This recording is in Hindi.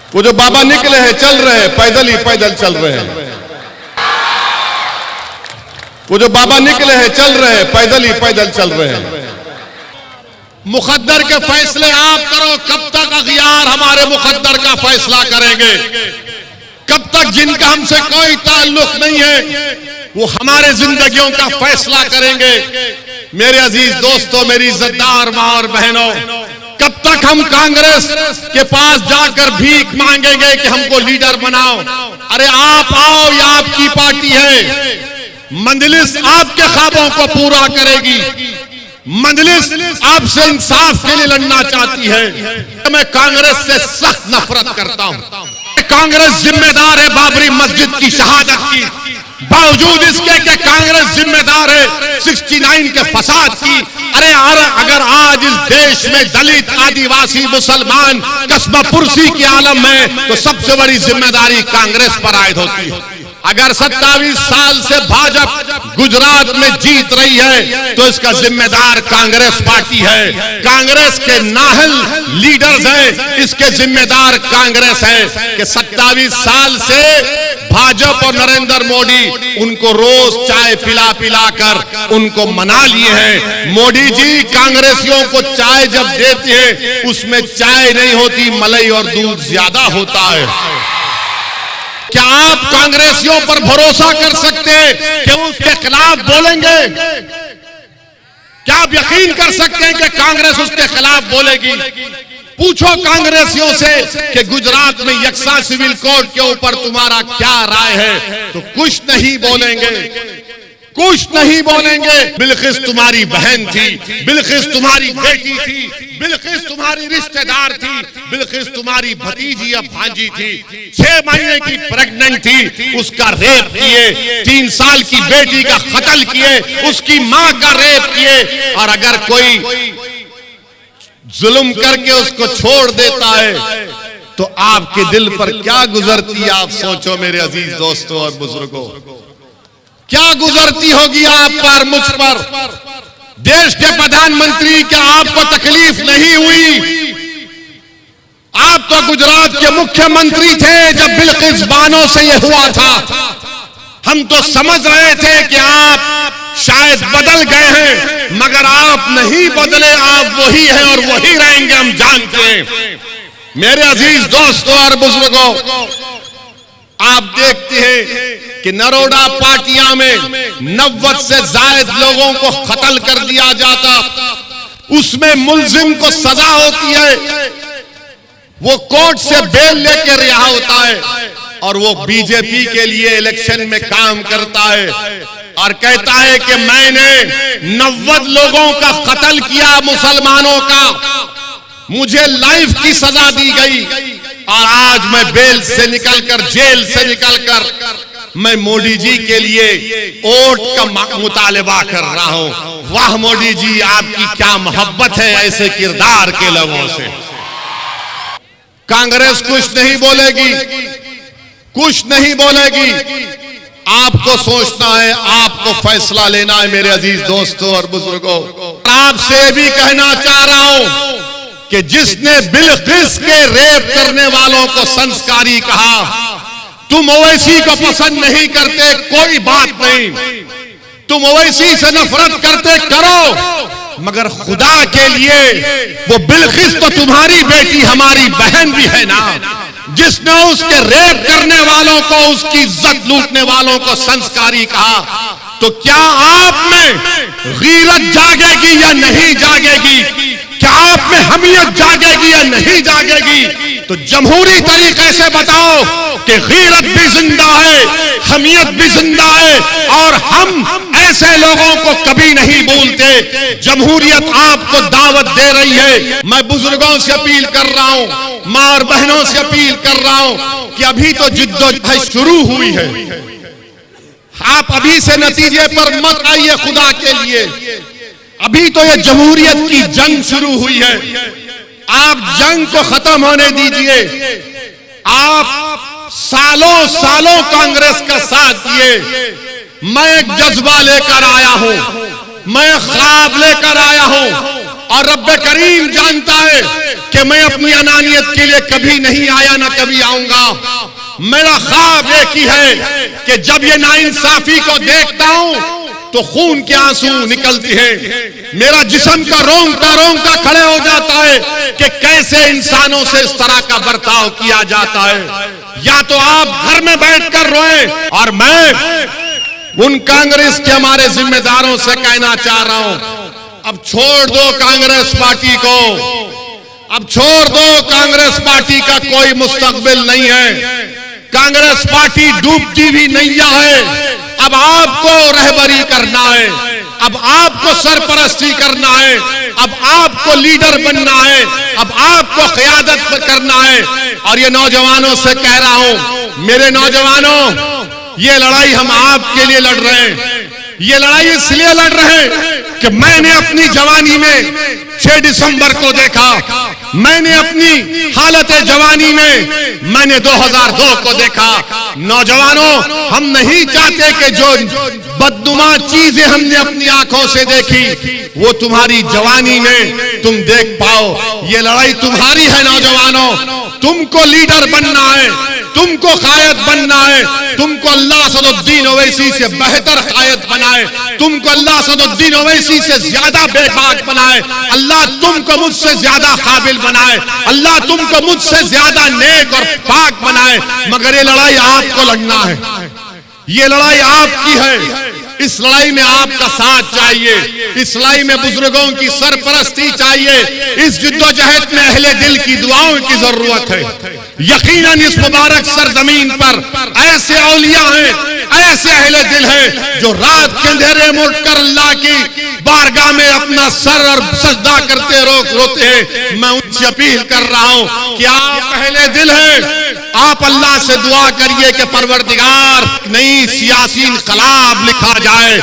वो जो बाबा निकले हैं चल रहे हैं, पैदल ही पैदल चल रहे हैं। वो जो बाबा निकले हैं चल रहे हैं, पैदल ही पैदल चल रहे हैं। मुकद्दर के फैसले आप करो, कब तक अगियार हमारे मुकद्दर का फैसला करेंगे? कब तक जिनका हमसे कोई ताल्लुक नहीं है वो हमारे जिंदगियों का फैसला करेंगे? मेरे अजीज दोस्तों, मेरी इज्जतदार मां और बहनों, कब तक हम कांग्रेस के पास जाकर भीख मांगेंगे कि हमको लीडर बनाओ? अरे आप आओ, ये आपकी पार्टी है। मंजलिस आपके ख्वाबों को पूरा करेगी। मंजलिस आपसे इंसाफ के लिए लड़ना चाहती है। मैं कांग्रेस से सख्त नफरत करता हूं। कांग्रेस जिम्मेदार है बाबरी मस्जिद की शहादत की, बावजूद इसके कि कांग्रेस जिम्मेदार है 69 के फसाद की। अरे अगर आज इस देश में दलित, आदिवासी, मुसलमान कस्बा पुरसी की आलम में, तो सबसे बड़ी जिम्मेदारी कांग्रेस पर आयद होती है। अगर 27 साल से भाजपा गुजरात में जीत रही है तो इसका जिम्मेदार कांग्रेस पार्टी है। कांग्रेस के नाहल लीडर्स हैं, इसके जिम्मेदार कांग्रेस है कि 27 साल से भाजपा और नरेंद्र मोदी उनको रोज चाय पिला पिला कर उनको मना लिए हैं। मोदी जी कांग्रेसियों को चाय जब देते हैं उसमें चाय नहीं होती, मलाई और दूध ज्यादा होता है। क्या आप कांग्रेसियों पर भरोसा कर सकते हैं कि उसके खिलाफ बोलेंगे? क्या आप यकीन कर सकते हैं कि कांग्रेस उसके खिलाफ बोलेगी? पूछो कांग्रेसियों से कि गुजरात में यकसा सिविल कोड के ऊपर तुम्हारा क्या राय है, तो कुछ नहीं बोलेंगे, कुछ नहीं बोलेंगे। बिल्किस तुम्हारी बहन थी, बिल्किस तुम्हारी बेटी थी, बिल्किस तुम्हारी रिश्तेदार थी, बिल्किस तुम्हारी भतीजी या भांजी थी। 6 महीने की प्रेग्नेंट थी, उसका रेप किए, 3 साल की बेटी का कत्ल किए, उसकी मां का रेप किए। और अगर कोई जुल्म करके उसको छोड़ देता है तो आपके दिल पर क्या गुजरती है? आप सोचो मेरे अजीज दोस्तों और बुजुर्गों, क्या गुजरती होगी आप पर, मुझ पर? देश के प्रधानमंत्री, क्या आपको तकलीफ नहीं हुई? आप तो गुजरात के मुख्यमंत्री थे जब बिल्किस बानो से यह हुआ था। हम तो समझ रहे थे कि आप शायद बदल गए हैं, मगर आप नहीं बदले, आप वही हैं और वही रहेंगे, हम जानते हैं। मेरे अजीज दोस्तों और बुजुर्गों, आप देखते हैं कि नरोडा पाटिया में 90 से ज्यादा लोगों को कत्ल कर दिया जाता, उसमें मुलजिम को सजा होती है, वो कोर्ट से बेल लेके रिहा होता है और वो बीजेपी के लिए इलेक्शन में काम करता है और कहता है कि मैंने 90 लोगों का कत्ल किया, मुसलमानों का, मुझे लाइफ की सजा दी गई और आज मैं बेल से निकलकर, जेल से निकलकर मैं मोदी जी के लिए वोट का मुतालबा कर रहा हूं। वाह मोदी जी, आपकी क्या मोहब्बत है ऐसे किरदार के लोगों से। कांग्रेस कुछ नहीं बोलेगी, कुछ नहीं बोलेगी। आपको सोचना है, आपको फैसला लेना है मेरे अजीज दोस्तों और बुजुर्गों। आपसे भी कहना चाह रहा हूं कि जिसने बिल्किस के रेप करने वालों को संस्कारी कहा, तुम ओवैसी को पसंद नहीं करते, कोई बात नहीं, तुम ओवैसी से नफरत करते करो, मगर खुदा के लिए वो बिल्किस तो तुम्हारी बेटी, हमारी बहन भी है ना। जिसने उसके रेप करने वालों को, उसकी इज्जत लूटने वालों को संस्कारी कहा, तो क्या आप में गीरत जागेगी या नहीं जागेगी? क्या आप में हमियत जागेगी या नहीं जागेगी? तो जमहूरी तरीके से बताओ कि गीरत भी जिंदा है, हमियत भी जिंदा है और हम ऐसे लोगों को कभी नहीं भूलते। जमहूरियत आपको दावत दे रही है। मैं बुजुर्गों से अपील कर रहा हूं, मां और बहनों से अपील कर रहा हूं कि अभी तो जिद्दोजहद शुरू हुई है, आप अभी से नतीजे पर मत आइए खुदा के लिए। अभी तो ये जमहूरियत की जंग शुरू हुई है, आप जंग को खत्म होने दीजिए। आप सालों सालों कांग्रेस का साथ दिए। मैं एक जज्बा लेकर आया हूं, मैं ख्वाब लेकर आया हूं और रब्बे करीम जानता है कि मैं अपनी अनानियत के लिए कभी नहीं आया, ना कभी आऊंगा। मेरा ख्वाब एक ही है कि जब ये नाइंसाफी को देखता हूं तो खून के आंसू निकलते हैं। मेरा जिस्म का रोंगटा रोंगटा खड़े हो जाता है कि कैसे इंसानों से इस तरह का बर्ताव किया जाता है। या तो आप घर में बैठकर रोए, और मैं उन कांग्रेस के हमारे जिम्मेदारों से कहना चाह रहा हूं, अब छोड़ दो कांग्रेस पार्टी को, अब छोड़ दो। कांग्रेस पार्टी का कोई मुस्तकबिल नहीं है। कांग्रेस पार्टी डूबती हुई नैया है। अब आपको रहबरी करना है, अब आपको सरपरस्ती करना है, अब आपको लीडर बनना है, अब आपको क़यादत करना है। और ये नौजवानों से कह रहा हूं, मेरे नौजवानों, ये लड़ाई हम आपके लिए लड़ रहे हैं। ये लड़ाई इसलिए लड़ रहे हैं कि मैंने अपनी जवानी में 6 दिसंबर को देखा, मैंने अपनी हालत जवानी में मैंने 2002 को देखा। नौजवानों, हम नहीं चाहते कि जो बदनुमा चीजें हमने अपनी आंखों से देखी वो तुम्हारी जवानी में तुम देख पाओ। ये लड़ाई तुम्हारी है नौजवानों, तुमको लीडर बनना है, तुमको कायद बनना है, तुमको अल्लाह असदुद्दीन ओवैसी से बेहतर कायद बनाए, तुमको अल्लाह असदुद्दीन ओवैसी से ज्यादा बेबाक बनाए, अल्लाह तुमको मुझसे ज्यादा काबिल बनाए, अल्लाह तुमको मुझसे ज्यादा नेक और पाक बनाए। मगर ये लड़ाई आपको लड़ना है, ये लड़ाई आपकी है। इस लड़ाई में आपका साथ चाहिए, इस लड़ाई में बुजुर्गों की सरपरस्ती चाहिए, इस जिद्दोजहद में अहले दिल की दुआओं की जरूरत है। यकीनन इस मुबारक सरजमीन पर ऐसे औलिया हैं, ऐसे अहले दिल हैं जो रात के अंधेरे में उठकर अल्लाह की बारगाह में अपना सर और सजदा करते रोते हैं। मैं उनसे अपील कर रहा हूं कि आप अहले दिल हैं, आप अल्लाह से दुआ करिए कि परवरदिगार नई सियासी इनकलाब लिखा जाए।